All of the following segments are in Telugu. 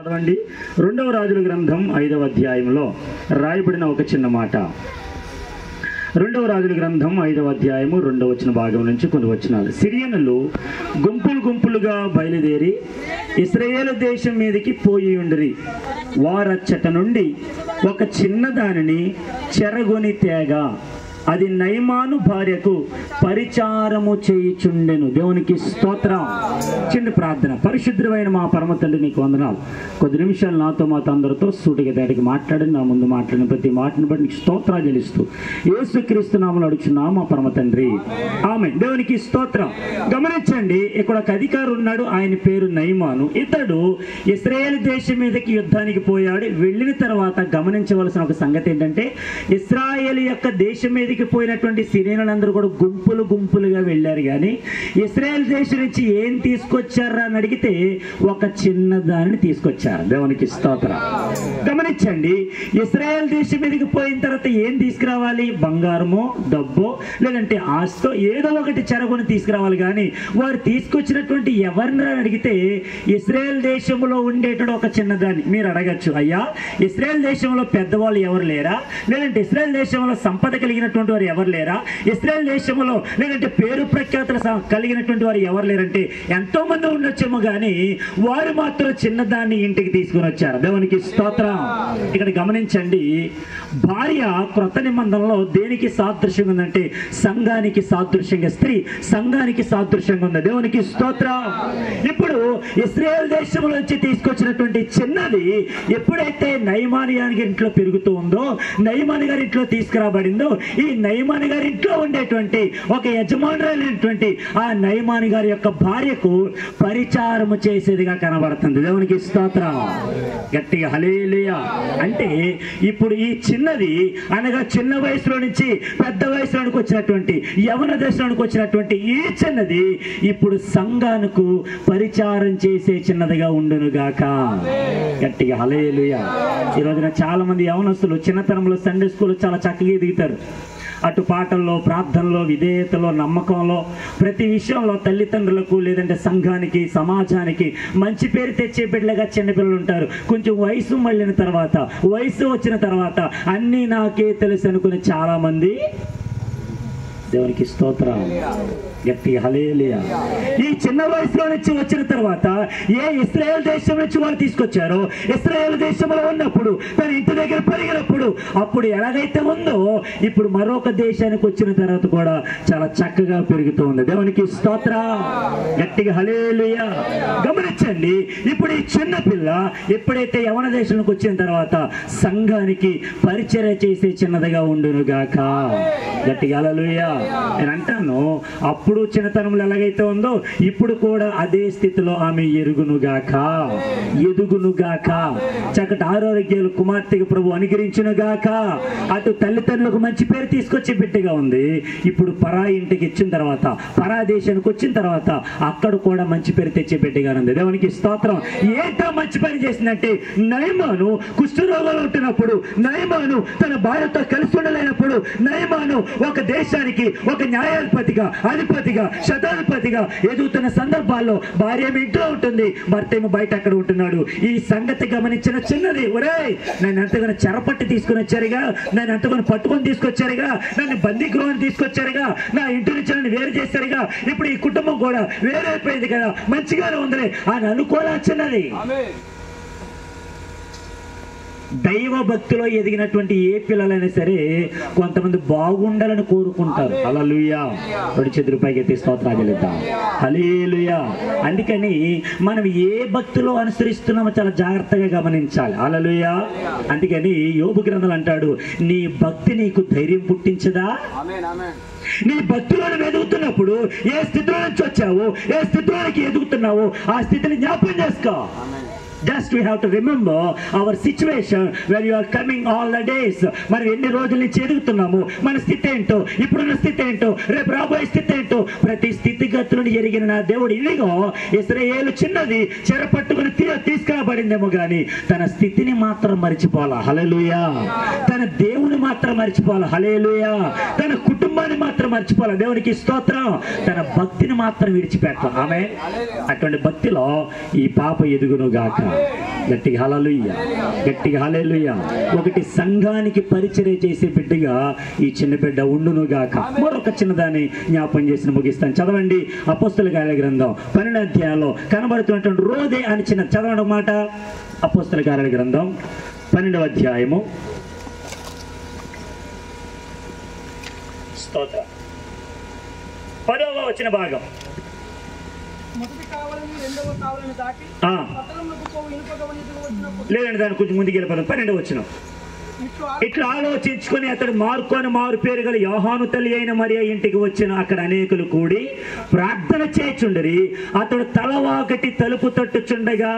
చదవండి. 2వ రాజుల గ్రంథం 5వ అధ్యాయంలో రాయబడిన ఒక చిన్న మాట. 2వ రాజుల గ్రంథం 5వ అధ్యాయము 2వ వచన భాగం నుంచి కొన్ని వచనాలు. సిరియనులు గుంపులు గుంపులుగా బయలుదేరి ఇశ్రాయేలు దేశం మీదకి పోయి ఉండిరి. వారచ్చట నుండి ఒక చిన్న దానిని చెరగొని తేగా అది నయమాను భార్యకు పరిచారము చేయుచుండెను. దేవునికి స్తోత్రం. చిన్న ప్రార్థన. పరిశుద్ధమైన మా పరమ తండ్రి, నీకు వందనాలు. కొద్ది నిమిషాలు నాతో మాతో అందరితో సూటిగా దాటికి మాట్లాడి నా ముందు మాట్లాడిన ప్రతి మాటను బట్టి నీకు స్తోత్రాలు చెల్లిస్తూ యేసుక్రీస్తు నామములో అడుగుచున్నా మా పరమ తండ్రి, ఆమేన్. దేవునికి స్తోత్రం. గమనించండి, ఇక్కడ ఒక అధికారి ఉన్నాడు. ఆయన పేరు నయమాను. ఇతడు ఇశ్రాయేలు దేశం మీదకి యుద్ధానికి పోయాడు. వెళ్ళిన తర్వాత గమనించవలసిన ఒక సంగతి ఏంటంటే, ఇశ్రాయేలు యొక్క దేశం మీద పోయినటువంటి సిరియనులందరూ కూడా గుంపులు గుంపులుగా వెళ్ళారు. కానీ ఇశ్రాయేల్ దేశం నుంచి ఏం తీసుకొచ్చారా అని అడిగితే ఒక చిన్న దానిని తీసుకొచ్చారు. దేవునికి స్తోత్రం. గమనించండి, ఇశ్రాయేల్ దేశం మీదకి పోయిన తర్వాత ఏం తీసుకురావాలి? బంగారమో డబ్బో లేదంటే ఆస్తో ఏదో ఒకటి చెరగొని తీసుకురావాలి. కానీ వారు తీసుకొచ్చినటువంటి ఎవరిని అడిగితే ఇశ్రాయేల్ దేశంలో ఉండేటప్పుడు ఒక చిన్నదాన్ని. మీరు అడగచ్చు, అయ్యా ఇశ్రాయేల్ దేశంలో పెద్దవాళ్ళు ఎవరు లేరా? లేదంటే ఇశ్రాయేల్ దేశంలో సంపద కలిగినటువంటి వారు ఎవరు లేరా? ఇశ్రాయేల్ దేశంలో లేదంటే పేరు ప్రఖ్యాతులు కలిగినటువంటి వారు ఎవరు లేరంటే ఎంతో మంది ఉండొచ్చేమో, కానీ వారు మాత్రం చిన్నదాన్ని ఇంటికి తీసుకుని వచ్చారు. దేవునికి స్తోత్రం. ఇక్కడ గమనించండి, భార్య క్రొత్త నిబంధనలో దేనికి సాదృశ్యంగా ఉందంటే సంఘానికి సాదృశ్యంగా, స్త్రీ సంఘానికి సాదృశ్యంగా ఉంది. దేవునికి స్తోత్రం. ఇప్పుడు ఇశ్రాయేల్ దేశంలో నుంచి తీసుకొచ్చినటువంటి చిన్నది ఎప్పుడైతే నయమాను గారి ఇంట్లో పెరుగుతూ ఉందో, నయమాను గారి ఇంట్లో తీసుకురాబడిందో, ఈ నయమాను గారి ఇంట్లో ఉండేటువంటి ఒక యజమానురాలైనటువంటి ఆ నయమాను గారి యొక్క భార్యకు పరిచారము చేసేదిగా కనబడుతుంది. దేవునికి స్తోత్రం. గట్టిగా హల్లెలూయా. అంటే ఇప్పుడు ఈ చిన్నది అనగా చిన్న వయసులో నుంచి పెద్ద వయసులోనికి వచ్చినటువంటి యవన దశలోనికి వచ్చినటువంటి ఈ చిన్నది ఇప్పుడు సంఘానికి పరిచారం చేసే చిన్నదిగా ఉండును గాక. గట్టిగా హల్లెలూయా. ఈ రోజున చాలా మంది యవనస్తులు చిన్నతనంలో సండే స్కూల్ చాలా చక్కగా ఎదుగుతారు. అటు పాటల్లో, ప్రార్థనలో, విధేయతలో, నమ్మకంలో, ప్రతి విషయంలో తల్లిదండ్రులకు లేదంటే సంఘానికి, సమాజానికి మంచి పేరు తెచ్చే బిడ్డలుగా చిన్నపిల్లలు ఉంటారు. కొంచెం వయసు మళ్ళిన తర్వాత, వయసు వచ్చిన తర్వాత అన్నీ నాకే తెలుసు అనుకుని చాలా మంది. దేవునికి స్తోత్రం. గట్టి హల్లెలూయా. ఈ చిన్న వయసులో నుంచి వచ్చిన తర్వాత ఏ ఇశ్రాయేల్ దేశం నుంచి వారు తీసుకొచ్చారో, ఇశ్రాయేల్ దేశంలో ఉన్నప్పుడు తన ఇంటి దగ్గర పెరిగినప్పుడు అప్పుడు ఎలాగైతే ఉందో ఇప్పుడు మరొక దేశానికి వచ్చిన తర్వాత కూడా చాలా చక్కగా పెరుగుతూ ఉంది. దేవునికి స్తోత్రం. గట్టిగా హల్లెలూయా. గమనించండి, ఇప్పుడు ఈ చిన్న పిల్ల ఎప్పుడైతే యవన దేశానికి వచ్చిన తర్వాత సంఘానికి పరిచర్య చేసే చిన్నదిగా ఉండును గాక. గట్టిగా హల్లెలూయా. నేను అంటాను, అప్పుడు చిన్నతనంలో ఎలాగైతే ఉందో ఇప్పుడు కూడా అదే స్థితిలో ఆమె ఎరుగునుగాక, ఎదుగునుగాక, చక్కటి ఆరోగ్యాలు కుమార్తెకు ప్రభు అనుగ్రహించునుగాక. అటు తల్లిదండ్రులకు మంచి పేరు తీసుకొచ్చే బిడ్డగా ఉంది. ఇప్పుడు పరాయి ఇంటికి ఇచ్చిన తర్వాత, పరా దేశానికి వచ్చిన తర్వాత అక్కడ కూడా మంచి పేరు తెచ్చే బిడ్డగా ఉంది. దేవునికి స్తోత్రం. ఏంటో మంచి పని చేసిందంటే, నయమాను కుష్ఠరోగాలు ఉంటున్నప్పుడు, నయమాను తన భార్యతో కలిసి ఉండలేనప్పుడు, నయమాను ఒక దేశానికి ఒక న్యాయాధిపతిగా, అధిపతిగా, శతాధిపతిగా ఎదుగుతున్న సందర్భాల్లో భార్య ఇంట్లో ఉంటుంది, భర్త ఏమో బయట అక్కడ ఉంటున్నాడు. ఈ సంగతి గమనించిన చిన్నది, ఒరేయ్ నన్ను ఎంతగానో చెరపట్టి తీసుకుని వచ్చారుగా, నన్ను ఎంతగానో పట్టుకొని తీసుకొచ్చారుగా, నన్ను బందీ గృహాన్ని తీసుకొచ్చారుగా, నా ఇంటి నుంచి నన్ను వేరు చేశారుగా, ఇప్పుడు ఈ కుటుంబం కూడా వేరైపోయింది కదా, మంచిగానే ఉందిలే అని అనుకోలే చిన్నది. దైవ భక్తిలో ఎదిగినటువంటి ఏ పిల్లలైనా సరే కొంతమంది బాగుండాలని కోరుకుంటారు. హల్లెలూయా. రూపాయికి ఎత్తి స్తోత్రాలు చెల్లిద్దాం. హల్లెలూయా. అందుకని మనం ఏ భక్తిలో అనుసరిస్తున్నామో చాలా జాగ్రత్తగా గమనించాలి. హల్లెలూయా. అందుకని యోబు గ్రంథంలో అంటాడు, నీ భక్తి నీకు ధైర్యం పుట్టించదా? నీ భక్తిలో ఎదుగుతున్నప్పుడు ఏ స్థితిలో నుంచి వచ్చావో, ఏ స్థితిలోకి ఎదుగుతున్నావో ఆ స్థితిని జ్ఞాపకం చేసుకో. Just we have to remember our situation where you are coming all the days. మనం ఎన్ని రోజుల నుంచి ఎదుగుతున్నాము, మన స్థితి ఏంటో, ఇప్పుడున్న స్థితి ఏంటో, రేపు రాబోయే స్థితి ఏంటో, ప్రతి స్థితిగతులను ఎరిగిన నా దేవుడు ఇదిగో ఇశ్రాయేలు చిన్నది చెరపట్టుకుని తీసుకురాబడిందేమో కానీ తన స్థితిని మాత్రం మర్చిపోవాలా. హల్లెలూయా. తన దేవుని మాత్రం మర్చిపోవాలా. హల్లెలూయా. తన కుటుంబం కుటుంబాన్ని మాత్రం మర్చిపోవాలి. దేవునికి స్తోత్రం. తన భక్తిని మాత్రం విడిచిపెట్టాలి. ఆమె అటువంటి భక్తిలో ఈ పాప ఎదుగును గాక. గట్టిగా హల్లెలూయా, గట్టిగా హల్లెలూయా. ఒకటి సంఘానికి పరిచర్య చేసే బిడ్డగా ఈ చిన్న బిడ్డ ఉండును గాక. మరొక చిన్నదాన్ని జ్ఞాపం చేసి ముగిస్తాను. చదవండి అపోస్తలుల కార్యాల గ్రంథం 12వ అధ్యాయంలో కనబడుతున్నటువంటి రోదే అని చిన్న చదవడం మాట. అపోస్తలుల కార్యాల గ్రంథం 12వ అధ్యాయము స్తోత్రం 10వ వచన భాగం. లేదండి, దాని కొంచెం ముందుకు వెళ్ళిపోదాం. 12వ వచనం. ఇట్లా ఆలోచించుకొని అతడు మారు పేరు గల యోహాను తల్లి అయిన మరియ ఇంటికి వచ్చిన అక్కడ అనేకులు కూడి ప్రార్థన చేయుచుండరి. అతడు తలవాకటి తలుపు తట్టుచుండగా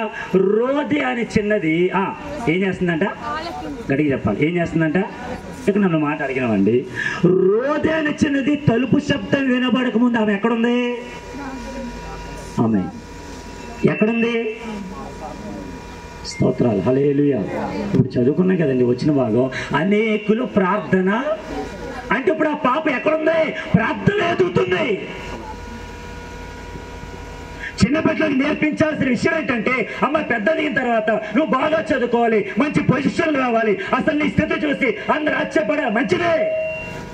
రోదే అని చిన్నది ఏం చేస్తుందంట? గట్టిగా చెప్పాలి. ఏం చేస్తుందంట? ఇక్కడ నన్ను మాట అడిగినామండి. రోదే అని చిన్నది తలుపు శబ్దం వినబడక ముందు ఆమె ఎక్కడుంది? ఆమె ఎక్కడుంది? స్తోత్రాలు, హల్లెలూయా. ఇప్పుడు చదువుకున్నాం కదండి వచ్చిన భాగం. అనేకులు ప్రార్థన అంటే ఇప్పుడు ఆ పాప ఎక్కడుంది? ప్రార్థన ఎదుగుతుంది. చిన్న బిడ్డలకు నేర్పించాల్సిన విషయం ఏంటంటే, అమ్మ పెద్ద దిగిన తర్వాత నువ్వు బాగా చదువుకోవాలి, మంచి పొజిషన్లు రావాలి, అసలు నీ స్థితి చూసి అందరూ ఆశ్చర్యపడాలి, మంచిదే.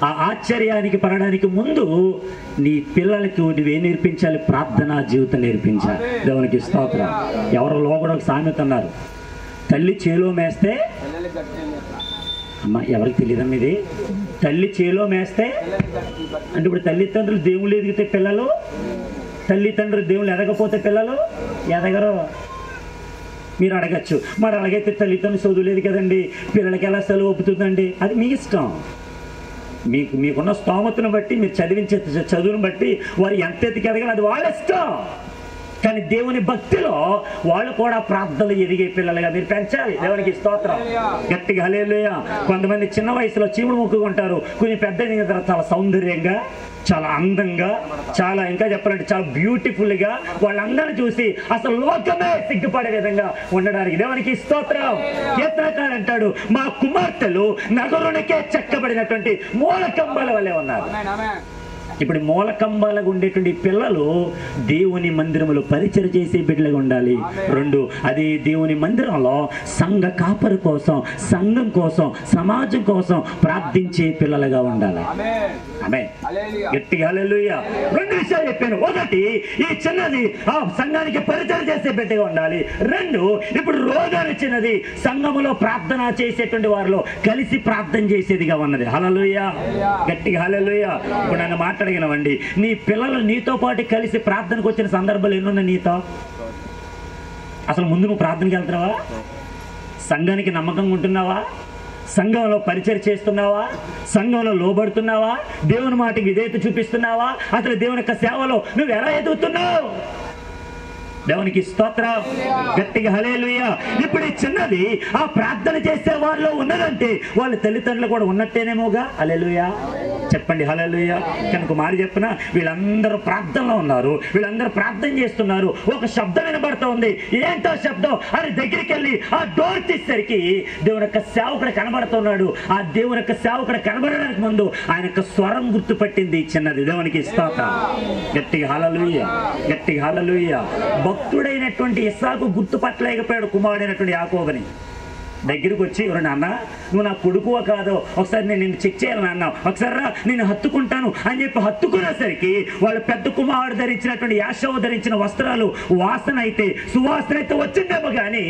ఆ ఆశ్చర్యానికి పడడానికి ముందు నీ పిల్లలకు నువ్వేం నేర్పించాలి? ప్రార్థనా జీవితం నేర్పించాలి. దేవునికి స్తోత్రం. ఎవరిలో కూడా ఒక సామెత అన్నారు, తల్లి చేలో మేస్తే అమ్మ ఎవరికి తెలియదమ్మా ఇది. తల్లి చేలో మేస్తే అంటే ఇప్పుడు తల్లిదండ్రులు దేవుళ్ళు ఎదిగితే పిల్లలు, తల్లిదండ్రులు దేవుళ్ళు ఎదగపోతే పిల్లలు ఎదగరు. మీరు అడగచ్చు, మరి అలాగైతే తల్లిదండ్రులు చదువులేదు కదండి, పిల్లలకి ఎలా సెలవు ఒప్పుతుందండి? అది మీ ఇష్టం. మీకున్న స్తోమతను బట్టి, మీరు చదివించే చదువును బట్టి వారు ఎంత ఎత్తుకు ఎదగాలి అది వాళ్ళ ఇష్టం. కానీ దేవుని భక్తిలో వాళ్ళు కూడా ప్రార్థనలు ఎదిగే పిల్లలుగా మీరు పెంచాలి. దేవునికి స్తోత్రం. గట్టిగా హల్లెలూయా. కొంతమంది చిన్న వయసులో చీముడు మొక్కుకుంటారు, కొంచెం పెద్ద తర్వాత చాలా సౌందర్యంగా, చాలా అందంగా, చాలా ఇంకా చెప్పాలంటే చాలా బ్యూటిఫుల్ గా వాళ్ళందరూ చూసి అసలు లోకమే సిగ్గుపడే విధంగా ఉండడానికి దేవునికి స్తోత్రం. కీర్తనకారుడు అంటాడు, మా కుమార్తెలు నగరునికే చెక్కబడినటువంటి మూలకంబాల వల్లే ఉన్నారు. ఇప్పుడు మూలకంబాలుగా ఉండేటువంటి పిల్లలు దేవుని మందిరములో పరిచయం చేసే బిడ్డలుగా ఉండాలి. 2, అది దేవుని మందిరంలో సంఘ కాపరి కోసం, సంఘం కోసం, సమాజం కోసం ప్రార్థించే పిల్లలుగా ఉండాలి. ఆమేన్. గట్టిగా హల్లెలూయా. 2 విషయాలు చెప్పాను. ఒకటి, ఈ చిన్నది సంఘానికి పరిచయం చేసే బిడ్డగా ఉండాలి. 2, ఇప్పుడు రోజు చిన్నది సంఘములో ప్రార్థన చేసేటువంటి వారిలో కలిసి ప్రార్థన చేసేదిగా ఉన్నది. హల్లెలూయా. గట్టిగా హల్లెలూయా. ఇప్పుడు నన్ను మాట్లాడగలవండి, నీ పిల్లలు నీతో పాటు కలిసి ప్రార్థనకు వచ్చిన సందర్భాలు ఎన్నున్నాయి నీతో? అసలు ముందు నువ్వు ప్రార్థనకి వెళ్తున్నావా? సంఘానికి నమ్మకంగా ఉంటున్నావా? సంఘంలో పరిచయం చేస్తున్నావా? సంఘంలో లోబడుతున్నావా? దేవుని మాటకి విధేయత చూపిస్తున్నావా? అసలు దేవుని యొక్క సేవలో నువ్వు ఎలా ఎదుగుతున్నావు? దేవునికి స్తోత్రం. గట్టిగా హల్లెలూయా. ఇప్పుడు ఈ చిన్నది ఆ ప్రార్థన చేసే వారిలో ఉన్నదంటే వాళ్ళ తల్లిదండ్రులు కూడా ఉన్నట్టేనేమోగా. హల్లెలూయా చెప్పండి. హల్లెలూయా. కనుక మాట చెప్పిన వీళ్ళందరూ ప్రార్థనలో ఉన్నారు, వీళ్ళందరూ ప్రార్థన చేస్తున్నారు. ఒక శబ్దం వినబడుతూ ఉంది. ఏంటో శబ్దం అని దగ్గరికి వెళ్ళి ఆ డోర్ తీసేసరికి దేవుని యొక్క సేవకుడు కనబడుతున్నాడు. ఆ దేవుని యొక్క సేవకుడు కనబడడానికి ముందు ఆయన యొక్క స్వరం గుర్తుపట్టింది చిన్నది. దేవునికి స్తోత్రం. గట్టిగా హల్లెలూయా. గట్టిగా హల్లెలూయా. భక్తుడైనటువంటి ఇస్సాకు గుర్తుపట్టలేకపోయాడు కుమారుడైనటువంటి యాకోబుని. దగ్గరికి వచ్చి, ఎవరు నాన్న నువ్వు నా కొడుకువో కాదో ఒకసారి నేను నిన్ను చెక్ చేయాలి నాన్న, ఒకసారి రా నేను హత్తుకుంటాను అని చెప్పి హత్తుకునేసరికి వాళ్ళ పెద్ద కుమారుడు ధరించినటువంటి యాషవు ధరించిన వస్త్రాలు వాసన అయితే, సువాసన అయితే వచ్చిందేమో కానీ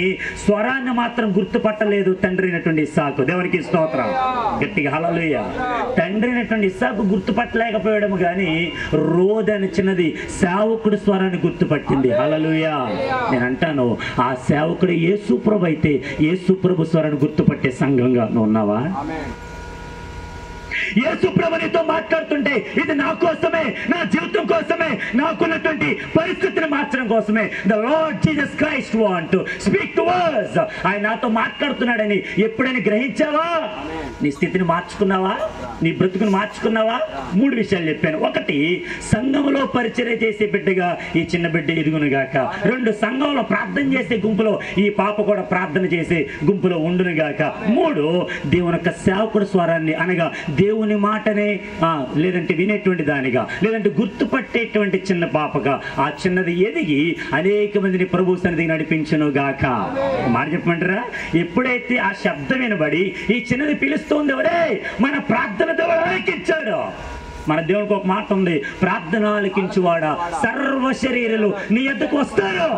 స్వరాన్ని మాత్రం గుర్తుపట్టలేదు తండ్రి అయినటువంటి ఇస్సాకు. దేవునికి స్తోత్రం. గట్టిగా హల్లెలూయా. తండ్రి అయినటువంటి ఇస్సాకు గుర్తుపట్టలేకపోయాడము కానీ రోదని చిన్నది సేవకుడు స్వరాన్ని గుర్తుపట్టింది. హల్లెలూయా. నేను అంటాను, ఆ సేవకుడు యేసు ప్రభు అయితే యేసు ప్రభు స్వరాన్ని గుర్తుపట్టే సంఘంగా నువ్వు ఉన్నావా? యేసు ప్రభు నీతో మాట్లాడుతుంటే ఇది నా కోసమే, నా జీవితం కోసమే, నాకున్నటువంటి పరిస్థితిని మార్చడం కోసమే. The lord Jesus Christ want to speak to us. ఆయన నాతో మాట్లాడుతున్నాడని ఎప్పుడైనా గ్రహించావా? నీ స్థితిని మార్చుకున్నావా? నీ బ్రతుకుని మార్చుకున్నావా? 3 విషయాలు చెప్పాను. 1, సంఘంలో పరిచర్య చేసే బిడ్డగా ఈ చిన్న బిడ్డ ఎదుగునుగాక. 2, సంఘంలో ప్రార్థన చేసే గుంపులో ఈ పాప కూడా ప్రార్థన చేసే గుంపులో ఉండునుగాక. 3, దేవుని యొక్క సేవకుడు స్వరాన్ని అనగా దేవుని దేవుని మాటనే లేదంటే వినేటువంటి దానిగా, లేదంటే గుర్తుపట్టేటువంటి చిన్న పాపగా ఆ చిన్నది ఎదిగి అనేక మందిని ప్రభు సన్నిధికి నడిపించును గాక. మాట చెప్పమంటారా? ఎప్పుడైతే ఆ శబ్దం వినబడి ఈ చిన్నది పిలుస్తుంది, ఎవరే మన ప్రార్థన దేవుడు ఆలకించాడు. మన దేవునికి ఒక మాట ఉంది, ప్రార్థన ఆలకించువాడా సర్వ శరీరాలు నీ ఎద్దకు వస్తారు.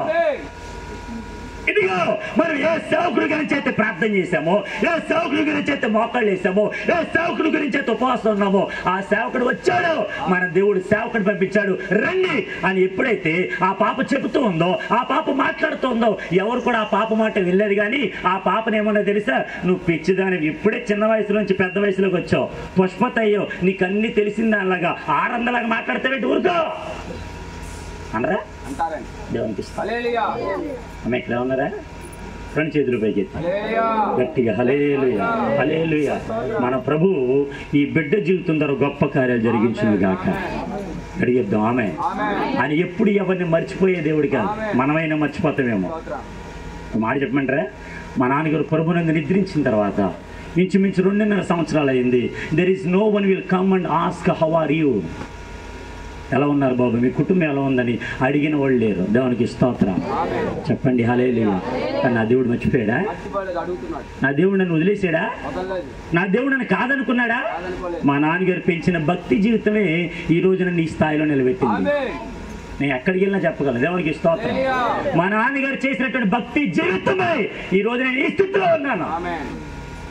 ఇదిగో మనం ఏ సేవకుడి గురించి అయితే ప్రార్థన చేశామో, ఏ సేవకుడి గురించి అయితే మోకాళ్ళు వేసామో, ఏ సేవకుడి గురించి అయితే ఉపవాసం ఉన్నామో, ఆ సేవకుడు వచ్చాడు, మన దేవుడు సేవకుడు పంపించాడు రండి అని ఎప్పుడైతే ఆ పాప చెబుతూ ఉందో, ఆ పాప మాట్లాడుతుందో, ఎవరు కూడా ఆ పాప మాట వెళ్ళలేదు. కానీ ఆ పాపను ఏమన్నా తెలుసా, నువ్వు పిచ్చిదానివి, ఇప్పుడే చిన్న వయసు నుంచి పెద్ద వయసులోకి వచ్చావు, పుష్పతయ్యో నీకు అన్ని తెలిసిందానిలాగా ఆనందలాగా మాట్లాడతావేంటి, ఊరుకో అనరా? దేవునికి ఆమె ఎక్కడ ఉన్నారా? రెండు చేతులు పైకి గట్టిగా హల్లెలూయా హల్లెలూయా. మన ప్రభు ఈ బిడ్డ జీవితం ద్వారా గొప్ప కార్యాలు జరిగించును గాక. అడిగిద్దాం ఆమె. ఆయన ఎప్పుడు ఎవరిని మర్చిపోయే దేవుడు కాదు, మనమైనా మర్చిపోతామేమో. మాట చెప్పమంటారా? మా నాన్నగారు ప్రభునందు నిద్రించిన తర్వాత ఇంచుమించు 2.5 సంవత్సరాలు అయింది. There is no one will come and ask how are you, ఎలా ఉన్నారు బాబు, మీ కుటుంబం ఎలా ఉందని అడిగిన వాళ్ళు లేరు. దేవునికి స్తోత్రం చెప్పండి హల్లెలూయా. కానీ నా దేవుడు మర్చిపోయాడా? నా దేవుడు నన్ను వదిలేసాడా? నా దేవుడు నన్ను కాదనుకున్నాడా? మా నాన్నగారు పెంచిన భక్తి జీవితమే ఈ రోజు నన్ను ఈ స్థాయిలో నిలబెట్టింది. నేను ఎక్కడికి వెళ్ళినా చెప్పగలను. దేవునికి స్తోత్రం. మా నాన్నగారు చేసినటువంటి భక్తి జీవితమే ఈ రోజు నేను ఈ స్థితిలో ఉన్నాను.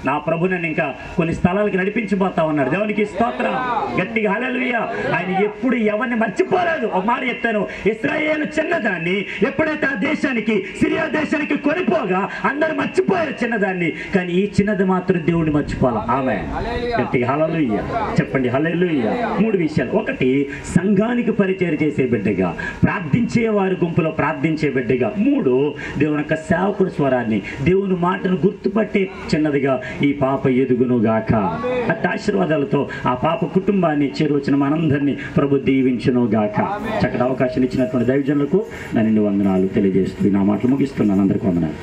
నా ప్రభు నన్ను ఇంకా కొన్ని స్థలాలకు నడిపించిపోతా ఉన్నాడు. దేవునికి స్తోత్రం గట్టిగా హల్లెలూయా. ఆయన ఎప్పుడు ఎవరిని మర్చిపోలేదు. ఒక మాట చెప్తాను, ఇశ్రాయేలు చిన్నదాన్ని ఎప్పుడైతే ఆ దేశానికి, సిరియా దేశానికి కొనిపోగా అందరూ మర్చిపోయారు చిన్నదాన్ని, కానీ ఈ చిన్నది మాత్రం దేవుడిని మర్చిపోవాలి. ఆమె గట్టిగా హల్లెలూయా చెప్పండి హల్లెలూయా. 3 విషయాలు. ఒకటి, సంఘానికి పరిచయం చేసే బిడ్డగా, ప్రార్థించే వారి గుంపులో ప్రార్థించే బిడ్డగా. 3, దేవుని యొక్క సేవకుడి స్వరాన్ని, దేవుని మాటను గుర్తుపట్టే చిన్నదిగా ఈ పాప ఎదుగునుగాక. అట్టి ఆశీర్వాదాలతో ఆ పాప కుటుంబాన్ని చేరువచ్చిన మనందరినీ ప్రభు దీవించునుగాక. చక్కటి అవకాశం ఇచ్చినటువంటి దైవజనులకు నా నిండు వందనాలు తెలియజేస్తూ నా మాటలు ముగిస్తున్నాను. అందరికీ వందనాలు.